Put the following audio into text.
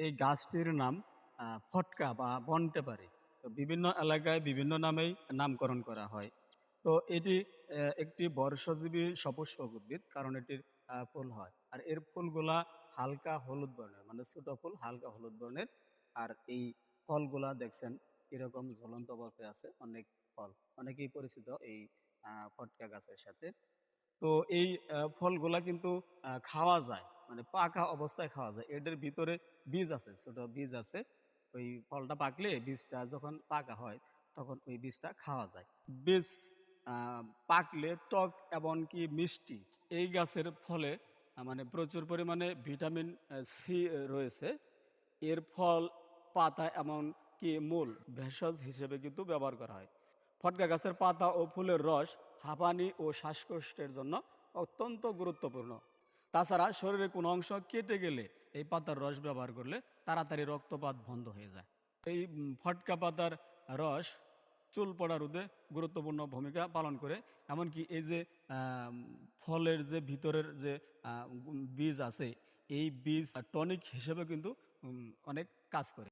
এই গাছটির নাম ফটকা বা বনটেপারি। তো বিভিন্ন এলাকায় বিভিন্ন নামেই নামকরণ করা হয়। তো এটি একটি বর্ষজীবী সপুষ্পক উদ্ভিদ, কারণ এটির ফুল হয়। আর এর ফুলগুলা হালকা হলুদ বর্ণের, মানে ছোট ফুল হালকা হলুদ বর্ণের। আর এই ফলগুলা দেখছেন এরকম ঝুলন্ত অবস্থায় আছে, অনেক ফল। অনেকেই পরিচিত এই ফটকা গাছের সাথে। তো এই ফলগুলা কিন্তু খাওয়া যায়। মানে পাকা অবস্থায় খাওয়া যায়। এদের ভিতরে বীজ আছে, ছোট বীজ আছে। ওই ফলটা পাকলে বীজটা যখন পাকা হয়, তখন ওই বীজটা খাওয়া যায়। বীজ আ পাকলে টক এমনকি মিষ্টি। এই গাছের ফলে মানে প্রচুর পরিমাণে ভিটামিন সি রয়েছে। এর ফল, পাতা এমনকি মূল ভেষজ হিসেবে কিন্তু ব্যবহার করা হয়। ফটকা গাছের পাতা ও ফুলের রস হাঁপানি ও শ্বাসকষ্টের জন্য অত্যন্ত গুরুত্বপূর্ণ। তাছাড়া শরীরের কোনো অংশ কেটে গেলে এই পাতার রস ব্যবহার করলে তাড়াতাড়ি রক্তপাত বন্ধ হয়ে যায়। এই ফটকা পাতার রস চুল পড়া রোধে গুরুত্বপূর্ণ ভূমিকা পালন করে। এমনকি এই যে আম ফলের যে ভিতরের যে বীজ আছে, এই বীজ টনিক হিসেবে কিন্তু অনেক কাজ করে।